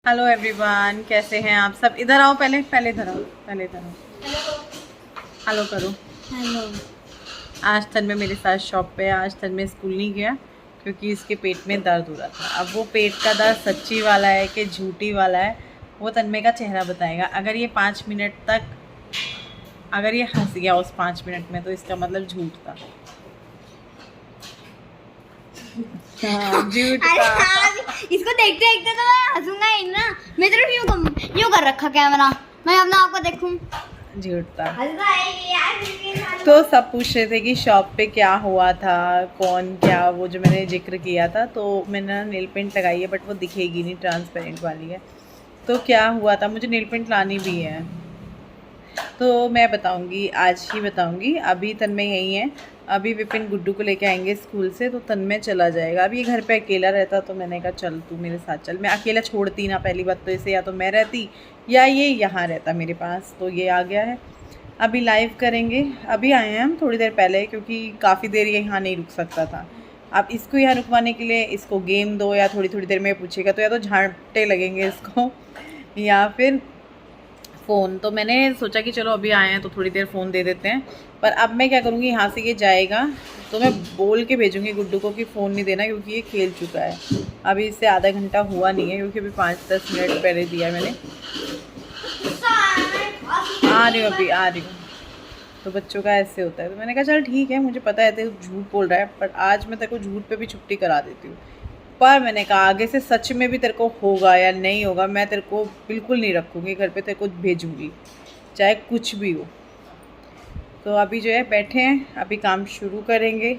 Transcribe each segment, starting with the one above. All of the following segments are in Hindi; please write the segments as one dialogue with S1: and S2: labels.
S1: हेलो एवरीवन, कैसे हैं आप सब। इधर आओ, पहले पहले इधर आओ, पहले इधर आओ। हेलो करो।
S2: हेलो।
S1: आज तन्मय मेरे साथ शॉप पे है। आज तन्मय स्कूल नहीं गया क्योंकि इसके पेट में दर्द हो रहा था। अब वो पेट का दर्द सच्ची वाला है कि झूठी वाला है, वो तन्मय का चेहरा बताएगा। अगर ये 5 मिनट तक अगर ये हंस गया उस 5 मिनट में तो इसका मतलब झूठ था। झूठ
S2: अरे
S1: था।
S2: हाँ, इसको देखते देखते तो मैं हंसूंगा ही ना। मैं तरफ यूं कर रखा कैमरा, मैं अपना आपको देखूं।
S1: झूठ था।
S2: हंसता है ये यार।
S1: तो सब पूछ रहे थे कि शॉप पे क्या हुआ था, कौन क्या, वो जो मैंने जिक्र किया था। तो मैंने नेल पेंट लगाई है बट वो दिखेगी नहीं, ट्रांसपेरेंट वाली है। तो क्या हुआ था, मुझे नेल पेंट लानी भी है तो मैं बताऊंगी, आज ही बताऊंगी। अभी तन्मय यहीं है, अभी विपिन गुड्डू को लेके आएंगे स्कूल से तो तन्मय चला जाएगा। अभी ये घर पे अकेला रहता तो मैंने कहा चल तू मेरे साथ चल। मैं अकेला छोड़ती ना, पहली बात तो इसे, या तो मैं रहती या ये यहाँ रहता मेरे पास। तो ये आ गया है, अभी लाइव करेंगे। अभी आए हैं हम थोड़ी देर पहले क्योंकि काफ़ी देर यहाँ नहीं रुक सकता था। अब इसको यहाँ रुकवाने के लिए इसको गेम दो या थोड़ी थोड़ी देर में पूछेगा तो या तो झांटे लगेंगे इसको या फिर फ़ोन। तो मैंने सोचा कि चलो अभी आए हैं तो थोड़ी देर फ़ोन दे देते हैं। पर अब मैं क्या करूँगी, यहाँ से ये जाएगा तो मैं बोल के भेजूँगी गुड्डू को कि फ़ोन नहीं देना क्योंकि ये खेल चुका है। अभी इससे आधा घंटा हुआ नहीं है क्योंकि अभी 5-10 मिनट पहले दिया है मैंने। आ रही हूँ, अभी आ रही हूँ। तो बच्चों का ऐसे होता है। तो मैंने कहा चल ठीक है, मुझे पता है तेरे झूठ बोल रहा है पर आज मैं तेरे को झूठ पे भी छुट्टी करा देती हूँ। पर मैंने कहा आगे से सच में भी तेरे को होगा या नहीं होगा, मैं तेरे को बिल्कुल नहीं रखूँगी घर पे, तेरे को भेजूँगी चाहे कुछ भी हो। तो अभी जो है बैठे हैं, अभी काम शुरू करेंगे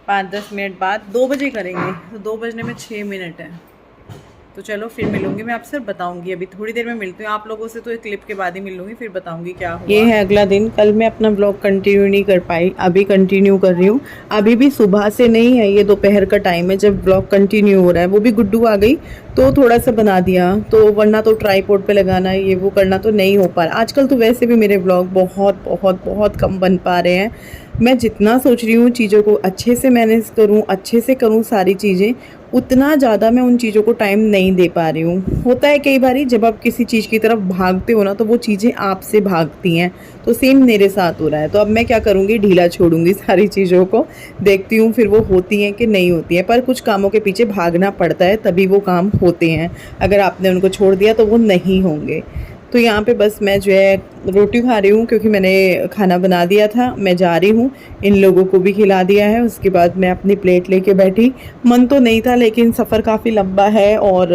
S1: 5-10 मिनट बाद। 2 बजे करेंगे तो 2 बजने में 6 मिनट है। तो चलो फिर मिलूंगी, मैं आपसे बताऊंगी। अभी थोड़ी देर में मिलती हूँ आप लोगों से, तो एक क्लिप के बाद ही मिलूंगी, फिर बताऊंगी क्या हुआ। ये है अगला दिन। कल मैं अपना ब्लॉग कंटिन्यू नहीं कर पाई, अभी कंटिन्यू कर रही हूँ। अभी भी सुबह से नहीं है, ये दोपहर का टाइम है जब ब्लॉग कंटिन्यू हो रहा है। वो भी गुड्डू आ गई तो थोड़ा सा बना दिया, तो वरना तो ट्राईपोड पे लगाना ये वो करना तो नहीं हो पा रहा। आजकल तो वैसे भी मेरे ब्लॉग बहुत बहुत बहुत कम बन पा रहे हैं। मैं जितना सोच रही हूँ चीज़ों को अच्छे से मैनेज करूँ, अच्छे से करूँ सारी चीज़ें, उतना ज़्यादा मैं उन चीज़ों को टाइम नहीं दे पा रही हूँ। होता है कई बारी जब आप किसी चीज़ की तरफ भागते हो ना तो वो चीज़ें आपसे भागती हैं। तो सेम मेरे साथ हो रहा है। तो अब मैं क्या करूँगी, ढीला छोड़ूंगी सारी चीज़ों को, देखती हूँ फिर वो होती हैं कि नहीं होती हैं। पर कुछ कामों के पीछे भागना पड़ता है तभी वो काम होते हैं, अगर आपने उनको छोड़ दिया तो वो नहीं होंगे। तो यहाँ पे बस मैं जो है रोटी खा रही हूँ क्योंकि मैंने खाना बना दिया था। मैं जा रही हूँ, इन लोगों को भी खिला दिया है। उसके बाद मैं अपनी प्लेट लेके बैठी। मन तो नहीं था लेकिन सफ़र काफ़ी लंबा है और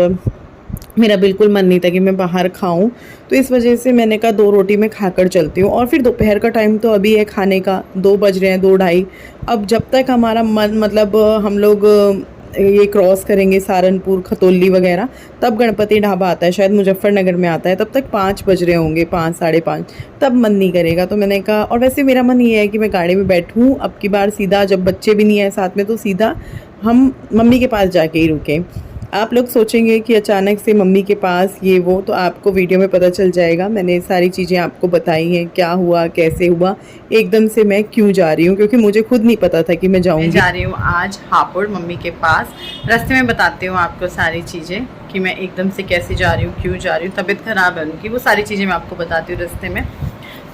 S1: मेरा बिल्कुल मन नहीं था कि मैं बाहर खाऊं। तो इस वजह से मैंने कहा 2 रोटी मैं खाकर चलती हूँ। और फिर दोपहर का टाइम तो अभी है खाने का, 2 बज रहे हैं, 2-2:30। अब जब तक हमारा मन मतलब हम लोग ये क्रॉस करेंगे सहारनपुर, खतौली वगैरह, तब गणपति ढाबा आता है, शायद मुजफ्फरनगर में आता है, तब तक 5 बज रहे होंगे, 5 साढ़े 5, तब मन नहीं करेगा। तो मैंने कहा, और वैसे मेरा मन ये है कि मैं गाड़ी में बैठूँ अब की बार सीधा, जब बच्चे भी नहीं है साथ में तो सीधा हम मम्मी के पास जाके ही रुकें। आप लोग सोचेंगे कि अचानक से मम्मी के पास ये वो, तो आपको वीडियो में पता चल जाएगा। मैंने सारी चीज़ें आपको बताई हैं, क्या हुआ कैसे हुआ, एकदम से मैं क्यों जा रही हूँ, क्योंकि मुझे खुद नहीं पता था कि मैं जाऊँगी। जा रही हूँ आज हापुड़ मम्मी के पास। रास्ते में बताती हूँ आपको सारी चीज़ें कि मैं एकदम से कैसे जा रही हूँ, क्यों जा रही हूँ। तबीयत ख़राब है उनकी, वो सारी चीज़ें मैं आपको बताती हूँ रास्ते में।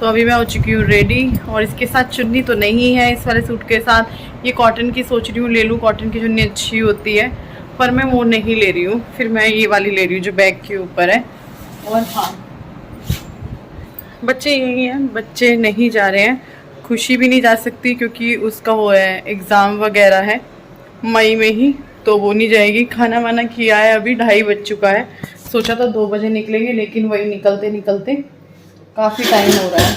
S1: तो अभी मैं हो चुकी हूँ रेडी, और इसके साथ चुन्नी तो नहीं है इस वाले सूट के साथ। ये कॉटन की सोच रही हूँ ले लूँ, कॉटन की चुन्नी अच्छी होती है, पर मैं वो नहीं ले रही हूँ। फिर मैं ये वाली ले रही हूँ जो बैग के ऊपर है। और हाँ, बच्चे यही हैं, बच्चे नहीं जा रहे हैं। खुशी भी नहीं जा सकती क्योंकि उसका वो है एग्ज़ाम वगैरह है मई में ही, तो वो नहीं जाएगी। खाना वाना किया है, अभी 2:30 बज चुका है। सोचा था 2 बजे निकलेंगे लेकिन वही निकलते निकलते काफ़ी टाइम हो रहा है।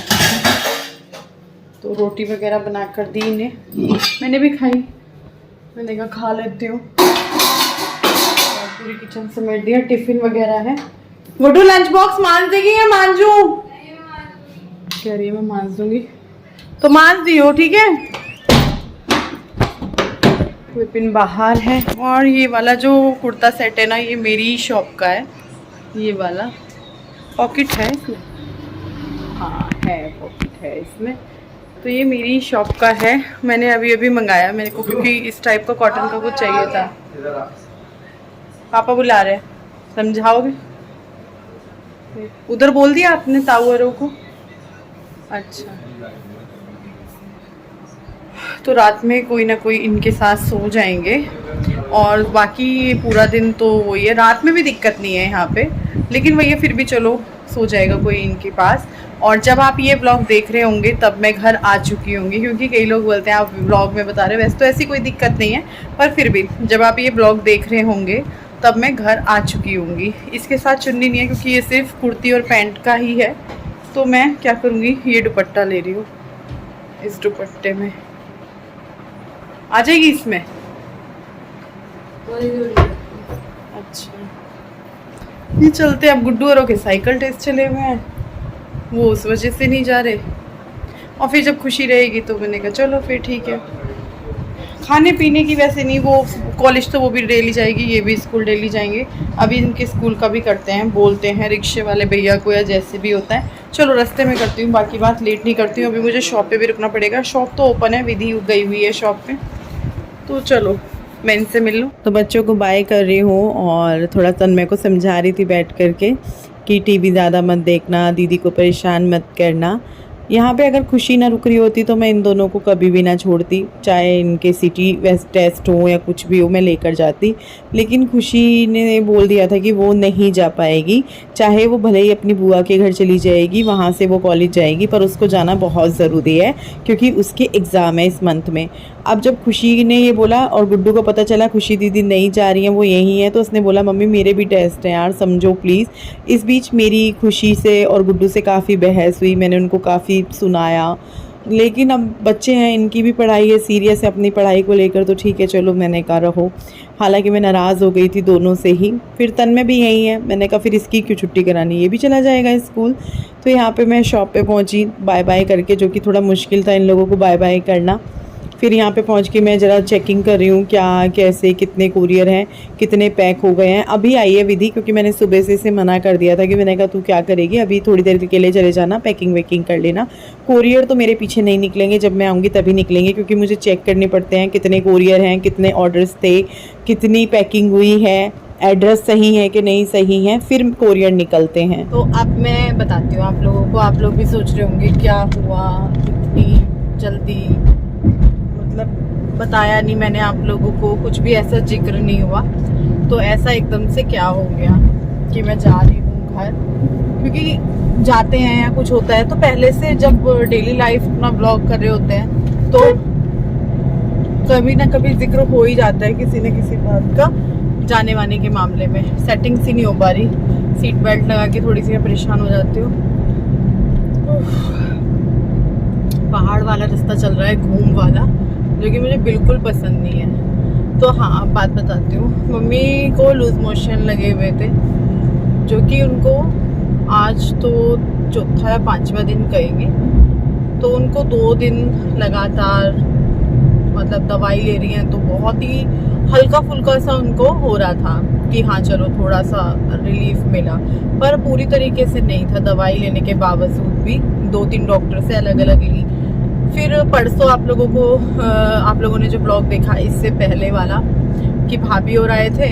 S1: तो रोटी वगैरह बना कर दी इन्हें, मैंने भी खाई। मैंने कहा खा लेती हूँ। पूरी किचन समेट दिया, टिफिन वगैरह है। गुड्डू लंच बॉक्स मांज देगी या मांजू? कह रही है मैं मांज दूंगी, तो मांज दियो ठीक है। विपिन बाहर है। और ये वाला जो कुर्ता सेट है ना, ये मेरी शॉप का है। ये वाला पॉकेट है इसमें, हाँ है पॉकेट है इसमें। तो ये मेरी शॉप का है, मैंने अभी अभी मंगाया मेरे को, क्योंकि इस टाइप का कॉटन का कुछ चाहिए था। पापा बुला रहे हैं, समझाओगे? उधर बोल दिया आपने ताउरों को? अच्छा, तो रात में कोई ना कोई इनके साथ सो जाएंगे और बाकी पूरा दिन तो वही है। रात में भी दिक्कत नहीं है यहाँ पे, लेकिन वही है, फिर भी चलो सो जाएगा कोई इनके पास। और जब आप ये ब्लॉग देख रहे होंगे तब मैं घर आ चुकी होंगी, क्योंकि कई लोग बोलते हैं आप ब्लॉग में बता रहे हो, वैसे तो ऐसी कोई दिक्कत नहीं है, पर फिर भी जब आप ये ब्लॉग देख रहे होंगे तब मैं घर आ चुकी होंगी। इसके साथ चुन्नी नहीं है क्योंकि ये सिर्फ कुर्ती और पैंट का ही है। तो मैं क्या करूँगी, ये दुपट्टा ले रही हूँ, इस दुपट्टे में आ जाएगी इसमें। अच्छा, ये चलते। अब गुड्डू औरों के साइकिल टेस्ट चले हुए हैं, वो उस वजह से नहीं जा रहे, और फिर जब खुशी रहेगी तो मैंने कहा चलो फिर ठीक है। खाने पीने की वैसे नहीं, वो कॉलेज तो वो भी डेली जाएगी, ये भी स्कूल डेली जाएंगे। अभी इनके स्कूल का भी करते हैं, बोलते हैं रिक्शे वाले भैया को या जैसे भी होता है। चलो रास्ते में करती हूँ, बाकी बात लेट नहीं करती हूँ। अभी मुझे शॉप पे भी रुकना पड़ेगा, शॉप तो ओपन है, विधि गई हुई है शॉप पे। तो चलो मैं इनसे मिल लूँ। तो बच्चों को बाय कर रही हूँ और थोड़ा तन्मय को समझा रही थी बैठ करके कि टीवी ज़्यादा मत देखना, दीदी को परेशान मत करना। यहाँ पे अगर खुशी ना रुक रही होती तो मैं इन दोनों को कभी भी ना छोड़ती, चाहे इनके सिटी वेस्ट टेस्ट हो या कुछ भी हो, मैं लेकर जाती। लेकिन खुशी ने बोल दिया था कि वो नहीं जा पाएगी, चाहे वो भले ही अपनी बुआ के घर चली जाएगी, वहाँ से वो कॉलेज जाएगी, पर उसको जाना बहुत ज़रूरी है क्योंकि उसके एग्ज़ाम है इस मंथ में। अब जब खुशी ने ये बोला और गुड्डू को पता चला खुशी दीदी नहीं जा रही हैं, वो यहीं है, तो उसने बोला मम्मी मेरे भी टेस्ट हैं यार, समझो प्लीज़। इस बीच मेरी खुशी से और गुड्डू से काफ़ी बहस हुई, मैंने उनको काफ़ी सुनाया, लेकिन अब बच्चे हैं, इनकी भी पढ़ाई है, सीरियस है अपनी पढ़ाई को लेकर, तो ठीक है चलो मैंने कहा रहो। हालांकि मैं नाराज़ हो गई थी दोनों से ही। फिर तन्मय भी यहीं है, मैंने कहा फिर इसकी क्यों छुट्टी करानी, ये भी चला जाएगा स्कूल। तो यहाँ पे मैं शॉप पे पहुँची बाय बाय करके, जो कि थोड़ा मुश्किल था इन लोगों को बाय बाय करना। फिर यहाँ पे पहुँच के मैं ज़रा चेकिंग कर रही हूँ क्या कैसे कितने कुरियर हैं, कितने पैक हो गए हैं। अभी आई है विधि, क्योंकि मैंने सुबह से इसे मना कर दिया था कि मैंने कहा तू क्या करेगी, अभी थोड़ी देर के लिए चले जाना, पैकिंग वैकिंग कर लेना। कुरियर तो मेरे पीछे नहीं निकलेंगे, जब मैं आऊँगी तभी निकलेंगे, क्योंकि मुझे चेक करने पड़ते हैं कितने कुरियर हैं, कितने ऑर्डर्स थे, कितनी पैकिंग हुई है, एड्रेस सही है कि नहीं सही है, फिर कोरियर निकलते हैं। तो अब मैं बताती हूँ आप लोगों को, आप लोग भी सोच रहे होंगे क्या हुआ इतनी जल्दी, मतलब बताया नहीं मैंने आप लोगों को, कुछ भी ऐसा जिक्र नहीं हुआ। तो ऐसा एकदम से क्या हो गया कि मैं जा रही हूँ घर, क्योंकि जाते हैं या कुछ होता है तो पहले से जब डेली लाइफ अपना ब्लॉग कर रहे होते हैं तो कभी ना कभी जिक्र हो ही जाता है किसी न किसी बात का। जाने वाने के मामले में सेटिंग सी नहीं हो पा रही, सीट बेल्ट लगा के थोड़ी सी परेशान हो जाती हूँ। पहाड़ वाला रास्ता चल रहा है, घूम वाला, जो कि मुझे बिल्कुल पसंद नहीं है। तो हाँ अब बात बताती हूँ, मम्मी को लूज मोशन लगे हुए थे, जो कि उनको आज तो चौथा या पांचवा दिन कहेंगे, तो उनको 2 दिन लगातार मतलब दवाई ले रही हैं, तो बहुत ही हल्का फुल्का सा उनको हो रहा था कि हाँ चलो थोड़ा सा रिलीफ मिला, पर पूरी तरीके से नहीं था। दवाई लेने के बावजूद भी 2-3 डॉक्टर से अलग अलग ली। फिर परसों आप लोगों ने जो ब्लॉग देखा इससे पहले वाला कि भाभी और आए थे,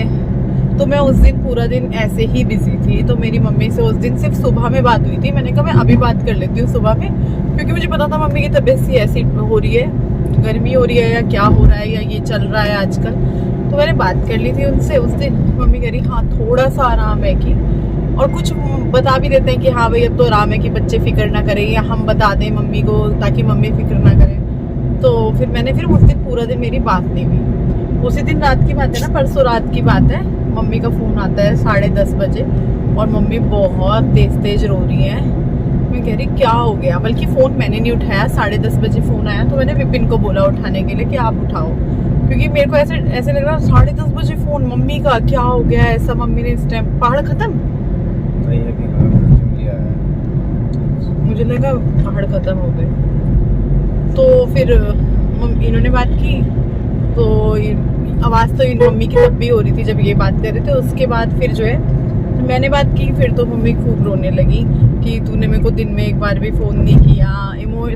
S1: तो मैं उस दिन पूरा दिन ऐसे ही बिजी थी। तो मेरी मम्मी से उस दिन सिर्फ सुबह में बात हुई थी, मैंने कहा मैं अभी बात कर लेती हूँ सुबह में, क्योंकि मुझे पता था मम्मी की तबीयत सी ऐसी हो रही है, गर्मी हो रही है या क्या हो रहा है या ये चल रहा है आजकल। तो मैंने बात कर ली थी उनसे उस दिन। मम्मी कह रही हाँ थोड़ा सा आराम है कि, और कुछ बता भी देते हैं कि हाँ भाई अब तो आराम है कि बच्चे फिक्र ना करें, या हम बता दें मम्मी को ताकि मम्मी फिक्र ना करें। तो फिर मैंने उस दिन पूरा दिन मेरी बात नहीं हुई। उसी दिन रात की बात है ना, परसों रात की बात है, मम्मी का फ़ोन आता है 10:30 बजे और मम्मी बहुत तेज रो रही है। मैं कह रही क्या हो गया, बल्कि फ़ोन मैंने नहीं उठाया, 10:30 बजे फ़ोन आया तो मैंने विपिन को बोला उठाने के लिए कि आप उठाओ, क्योंकि मेरे को ऐसे लग रहा 10:30 बजे फ़ोन मम्मी का, क्या हो गया ऐसा मम्मी ने इस टाइम। पहाड़ खत्म, मुझे लगा पहाड़ खत्म हो गए। तो फिर इन्होंने बात की, तो आवाज़ तो मम्मी की तब भी हो रही थी जब ये बात कर रहे थे। उसके बाद फिर जो है मैंने बात की, फिर तो मम्मी खूब रोने लगी कि तूने मेरे को दिन में एक बार भी फ़ोन नहीं किया।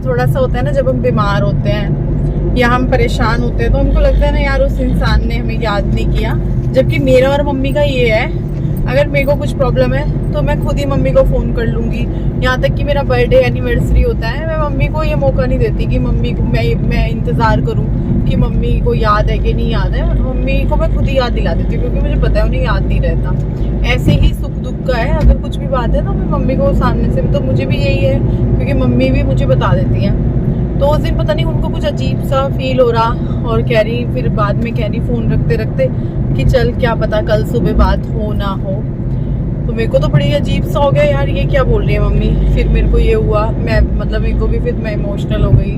S1: थोड़ा सा होता है ना जब हम बीमार होते हैं या हम परेशान होते हैं तो हमको लगता है ना यार उस इंसान ने हमें याद नहीं किया। जबकि मेरा और मम्मी का ये है अगर मेरे को कुछ प्रॉब्लम है तो मैं खुद ही मम्मी को फ़ोन कर लूँगी। यहाँ तक कि मेरा बर्थडे एनिवर्सरी होता है, मैं मम्मी को ये मौका नहीं देती कि मम्मी को मैं इंतज़ार करूँ कि मम्मी को याद है कि नहीं याद है। मम्मी को मैं खुद ही याद दिला देती हूँ, क्योंकि मुझे पता है उन्हें याद नहीं रहता। ऐसे ही सुख दुख का है, अगर कुछ भी बात है तो मैं मम्मी को सामने से, तो मुझे भी यही है क्योंकि मम्मी भी मुझे बता देती हैं। तो उस दिन पता नहीं उनको कुछ अजीब सा फील हो रहा और कह रही, फिर बाद में कह रही फ़ोन रखते रखते कि चल क्या पता कल सुबह बात हो ना हो। तो मेरे को तो बड़ी अजीब सा हो गया यार, ये क्या बोल रही है मम्मी। फिर मेरे को ये हुआ, मैं मतलब मेरे को भी फिर मैं इमोशनल हो गई।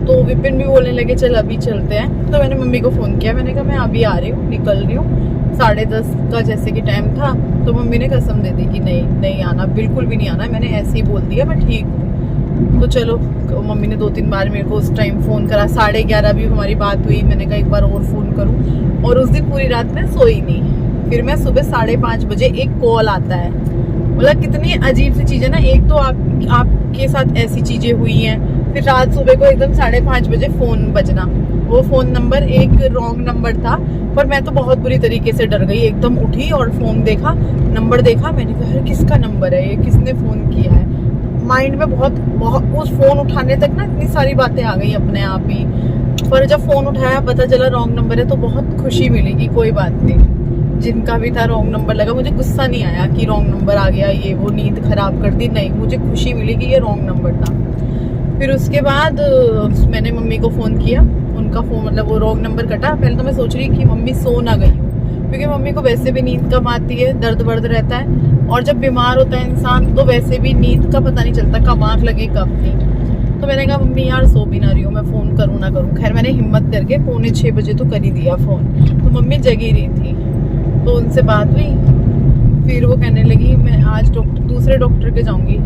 S1: तो विपिन भी बोलने लगे चल अभी चलते हैं। तो मैंने मम्मी को फ़ोन किया, मैंने कहा मैं अभी आ रही हूँ, निकल रही हूँ, 10:30 का जैसे कि टाइम था। तो मम्मी ने कसम दे दी कि नहीं आना, बिल्कुल भी नहीं आना। मैंने ऐसे ही बोल दिया मैं ठीक हूँ। तो चलो, मम्मी ने 2-3 बार मेरे को उस टाइम फ़ोन करा, 11:30 भी हमारी बात हुई। मैंने कहा एक बार और फ़ोन करूँ, और उस दिन पूरी रात मैं सोई नहीं। फिर मैं सुबह 5:30 बजे एक कॉल आता है। मतलब कितनी अजीब सी चीज़ है ना, एक तो आपके साथ ऐसी चीज़ें हुई हैं, फिर रात सुबह को एकदम 5:30 बजे फ़ोन बजना। वो फ़ोन नंबर एक रॉन्ग नंबर था, पर मैं तो बहुत बुरी तरीके से डर गई। एकदम उठी और फ़ोन देखा, नंबर देखा, मैंने कहा अरे किसका नंबर है ये, किसने फ़ोन किया है। माइंड में बहुत उस फ़ोन उठाने तक ना इतनी सारी बातें आ गई अपने आप ही। पर जब फ़ोन उठाया पता चला रॉन्ग नंबर है, तो बहुत खुशी मिलेगी। कोई बात नहीं, जिनका भी था रॉन्ग नंबर लगा, मुझे गुस्सा नहीं आया कि रॉन्ग नंबर आ गया, ये वो नींद ख़राब कर दी, नहीं, मुझे खुशी मिली कि ये रॉन्ग नंबर था। फिर उसके बाद मैंने मम्मी को फ़ोन किया, उनका फ़ोन मतलब वो रॉन्ग नंबर कटा। पहले तो मैं सोच रही कि मम्मी सो ना गई हो, क्योंकि मम्मी को वैसे भी नींद कम आती है, दर्द वर्द रहता है, और जब बीमार होता है इंसान तो वैसे भी नींद का पता नहीं चलता कब आँख लगे कब नहीं। तो मैंने कहा मम्मी यार सो भी ना रही हूँ, मैं फ़ोन करूँ ना करूँ। खैर मैंने हिम्मत करके 5:45 बजे तो कर ही दिया फ़ोन। तो मम्मी जगी रही थी, तो उनसे बात हुई। फिर वो कहने लगी मैं आज दूसरे डॉक्टर के जाऊँगी।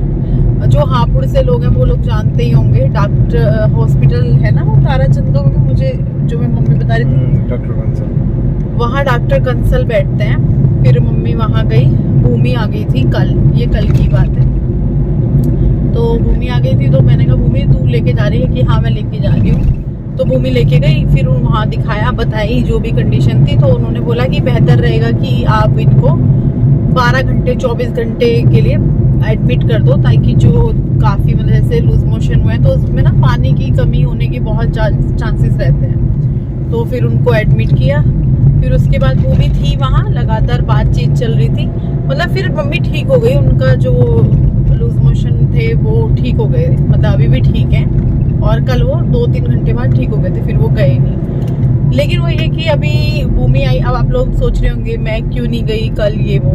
S1: जो हापुड़ से लोग हैं वो लोग जानते ही होंगे, डॉक्टर हॉस्पिटल है ना वो ताराचंद का, मुझे जो मैं मम्मी बता रही थी,
S3: डॉक्टर कंसल,
S1: वहाँ डॉक्टर कंसल बैठते हैं। फिर मम्मी वहाँ गई, भूमि आ गई थी कल, ये कल की बात है। तो भूमि आ गई थी, तो मैंने कहा भूमि तू लेके जा रही है कि हाँ मैं लेके जा रही हूँ। तो भूमि लेके गई, फिर वहाँ दिखाया, बताई जो भी कंडीशन थी। तो उन्होंने बोला कि बेहतर रहेगा कि आप इनको 12 घंटे 24 घंटे के लिए एडमिट कर दो, ताकि जो काफ़ी मतलब जैसे लूज मोशन हुए हैं तो उसमें ना पानी की कमी होने की बहुत चांसेस रहते हैं। तो फिर उनको एडमिट किया। फिर उसके बाद वो भी थी वहाँ, लगातार बातचीत चल रही थी। मतलब फिर मम्मी ठीक हो गई, उनका जो लूज मोशन थे वो ठीक हो गए, मतलब अभी भी ठीक है। और कल वो 2-3 घंटे बाद ठीक हो गए थे, फिर वो गए नहीं। लेकिन वो ये कि अभी भूमि आई। अब आप लोग सोच रहे होंगे मैं क्यों नहीं गई कल, ये वो।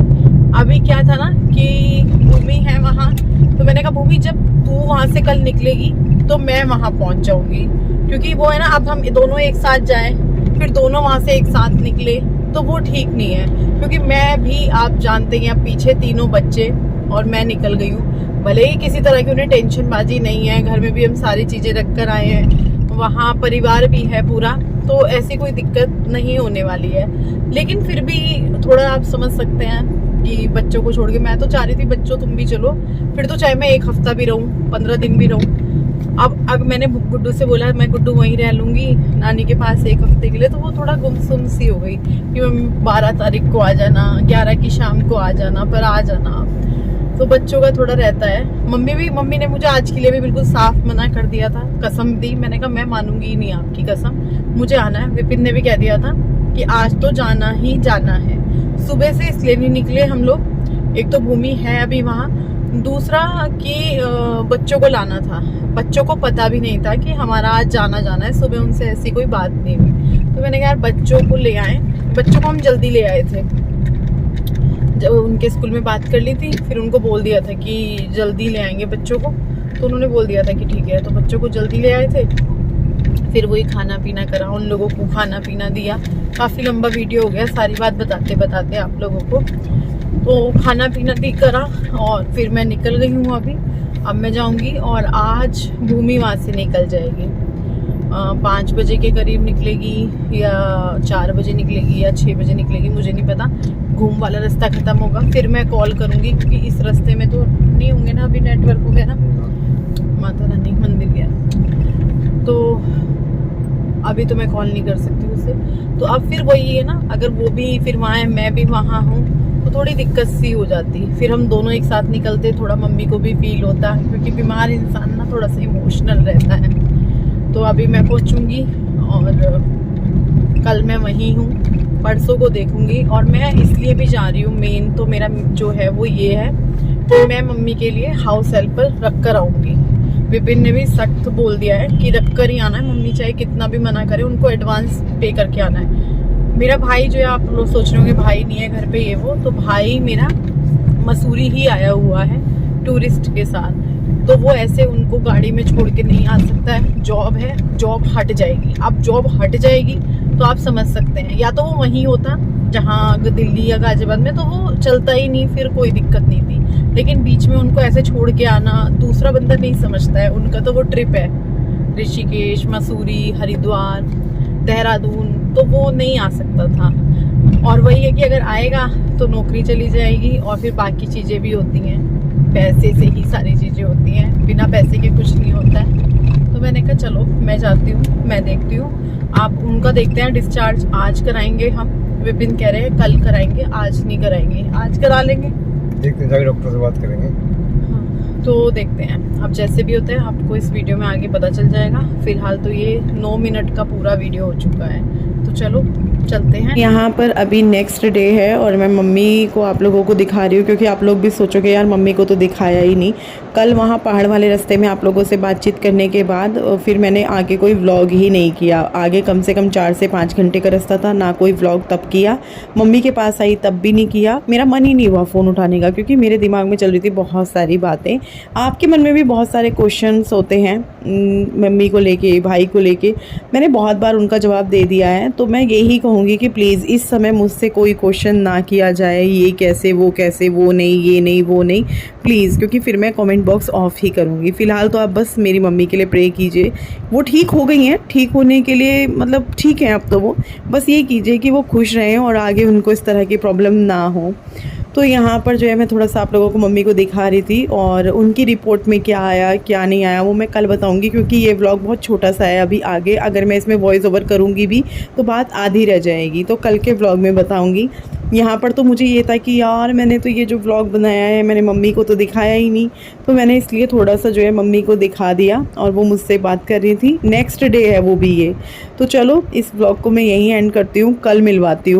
S1: अभी क्या था ना कि भूमि है वहाँ, तो मैंने कहा भूमि जब तू वहाँ से कल निकलेगी तो मैं वहाँ पहुँच जाऊँगी, क्योंकि वो है ना, अब हम दोनों एक साथ जाएं फिर दोनों वहाँ से एक साथ निकले तो वो ठीक नहीं है। क्योंकि मैं भी, आप जानते हैं, पीछे 3 बच्चे और मैं निकल गई हूँ। भले ही किसी तरह की उन्हें टेंशनबाजी नहीं है, घर में भी हम सारी चीज़ें रख कर आए हैं, वहाँ परिवार भी है पूरा, तो ऐसी कोई दिक्कत नहीं होने वाली है। लेकिन फिर भी थोड़ा आप समझ सकते हैं कि बच्चों को छोड़ के, मैं तो चाह रही थी बच्चों तुम भी चलो, फिर तो चाहे मैं 1 हफ्ता भी रहूँ, 15 दिन भी रहूँ। अब मैंने गुड्डू से बोला मैं गुड्डू वहीं रह लूँगी नानी के पास 1 हफ्ते के लिए। तो वो थोड़ा गुमसुम सी हो गई कि मम्मी 12 तारीख को आ जाना, 11 की शाम को आ जाना, पर आ जाना। तो बच्चों का थोड़ा रहता है। मम्मी ने मुझे आज के लिए भी बिल्कुल साफ मना कर दिया था, कसम दी। मैंने कहा मैं मानूंगी ही नहीं आपकी कसम, मुझे आना है। विपिन ने भी कह दिया था कि आज तो जाना ही जाना है। सुबह से इसलिए नहीं निकले हम लोग, एक तो भूमि है अभी वहाँ, दूसरा कि बच्चों को लाना था। बच्चों को पता भी नहीं था कि हमारा आज जाना है, सुबह उनसे ऐसी कोई बात नहीं हुई। तो मैंने कहा यार बच्चों को ले आए। बच्चों को हम जल्दी ले आए थे, जब उनके स्कूल में बात कर ली थी, फिर उनको बोल दिया था कि जल्दी ले आएंगे बच्चों को। तो उन्होंने बोल दिया था कि ठीक है, तो बच्चों को जल्दी ले आए थे। फिर वही खाना पीना करा, उन लोगों को खाना पीना दिया। काफ़ी लंबा वीडियो हो गया, सारी बात बताते आप लोगों को। तो खाना पीना भी करा और फिर मैं निकल गई हूँ अभी। अब मैं जाऊँगी और आज भूमि वहाँ से निकल जाएगी। 5 बजे के करीब निकलेगी या 4 बजे निकलेगी या 6 बजे निकलेगी, मुझे नहीं पता। घूम वाला रास्ता ख़त्म होगा फिर मैं कॉल करूँगी, क्योंकि इस रास्ते में तो नहीं होंगे ना अभी नेटवर्क हो गया ना, माता रानी मंदिर गया, तो अभी तो मैं कॉल नहीं कर सकती उससे। तो अब फिर वही है ना, अगर वो भी फिर वहाँ है मैं भी वहाँ हूँ, तो थोड़ी दिक्कत सी हो जाती। फिर हम दोनों एक साथ निकलते, थोड़ा मम्मी को भी फील होता, क्योंकि बीमार इंसान ना थोड़ा सा इमोशनल रहता है। तो अभी मैं पहुंचूंगी और कल मैं वहीं हूँ, परसों को देखूंगी। और मैं इसलिए भी जा रही हूँ, मेन तो मेरा जो है वो ये है कि मैं मम्मी के लिए हाउस हेल्पर रख कर आऊँगी। विपिन ने भी सख्त बोल दिया है कि रख कर ही आना है, मम्मी चाहे कितना भी मना करे, उनको एडवांस पे करके आना है। मेरा भाई जो है, आप लोग सोच रहे होंगे भाई नहीं है घर पे ये वो, तो भाई मेरा मसूरी ही आया हुआ है टूरिस्ट के साथ। तो वो ऐसे उनको गाड़ी में छोड़ के नहीं आ सकता है, जॉब है, जॉब हट जाएगी। अब जॉब हट जाएगी तो आप समझ सकते हैं, या तो वो वहीं होता जहाँ दिल्ली या गाजियाबाद में, तो वो चलता ही नहीं, फिर कोई दिक्कत नहीं थी। लेकिन बीच में उनको ऐसे छोड़ के आना, दूसरा बंदा नहीं समझता है। उनका तो वो ट्रिप है ऋषिकेश, मसूरी, हरिद्वार, देहरादून, तो वो नहीं आ सकता था। और वही है कि अगर आएगा तो नौकरी चली जाएगी, और फिर बाकी चीज़ें भी होती हैं, पैसे से ही सारी चीज़ें होती हैं, बिना पैसे के कुछ नहीं होता है। तो मैंने कहा चलो मैं जाती हूँ, मैं देखती हूँ। आप उनका देखते हैं, डिस्चार्ज आज कराएंगे हम, विपिन कह रहे हैं कल कराएंगे, आज नहीं कराएंगे, आज करा लेंगे,
S3: देखते हैं, जाके डॉक्टर से बात करेंगे।
S1: हाँ, तो देखते हैं अब जैसे भी होता है, आपको इस वीडियो में आगे पता चल जाएगा। फिलहाल तो ये 9 मिनट का पूरा वीडियो हो चुका है, तो चलो चलते हैं। यहाँ पर अभी नेक्स्ट डे है और मैं मम्मी को आप लोगों को दिखा रही हूँ, क्योंकि आप लोग भी सोचोगे यार मम्मी को तो दिखाया ही नहीं। कल वहाँ पहाड़ वाले रास्ते में आप लोगों से बातचीत करने के बाद फिर मैंने आगे कोई व्लॉग ही नहीं किया। आगे कम से कम 4 से 5 घंटे का रास्ता था, ना कोई व्लॉग तब किया, मम्मी के पास आई तब भी नहीं किया। मेरा मन ही नहीं हुआ फ़ोन उठाने का, क्योंकि मेरे दिमाग में चल रही थी बहुत सारी बातें। आपके मन में भी बहुत सारे क्वेश्चंस होते हैं मम्मी को लेके, भाई को लेके। मैंने बहुत बार उनका जवाब दे दिया है, तो मैं यही कहूँगी कि प्लीज़ इस समय मुझसे कोई क्वेश्चन ना किया जाए, ये कैसे, वो नहीं, ये नहीं, वो नहीं, प्लीज़, क्योंकि फिर मैं कमेंट बॉक्स ऑफ ही करूँगी। फ़िलहाल तो आप बस मेरी मम्मी के लिए प्रे कीजिए, वो ठीक हो गई हैं, ठीक होने के लिए मतलब ठीक है अब तो वो, बस ये कीजिए कि वो खुश रहें और आगे उनको इस तरह की प्रॉब्लम ना हो। तो यहाँ पर जो है मैं थोड़ा सा आप लोगों को मम्मी को दिखा रही थी, और उनकी रिपोर्ट में क्या आया क्या नहीं आया वो मैं कल बताऊँगी, क्योंकि ये व्लॉग बहुत छोटा सा है। अभी आगे अगर मैं इसमें वॉइस ओवर करूँगी भी तो बात आधी रह जाएगी, तो कल के व्लॉग में बताऊँगी। यहाँ पर तो मुझे ये था कि यार मैंने तो ये जो व्लॉग बनाया है मैंने मम्मी को तो दिखाया ही नहीं, तो मैंने इसलिए थोड़ा सा जो है मम्मी को दिखा दिया, और वो मुझसे बात कर रही थी। नेक्स्ट डे है वो भी ये। तो चलो इस व्लॉग को मैं यहीं एंड करती हूँ, कल मिलवाती हूँ।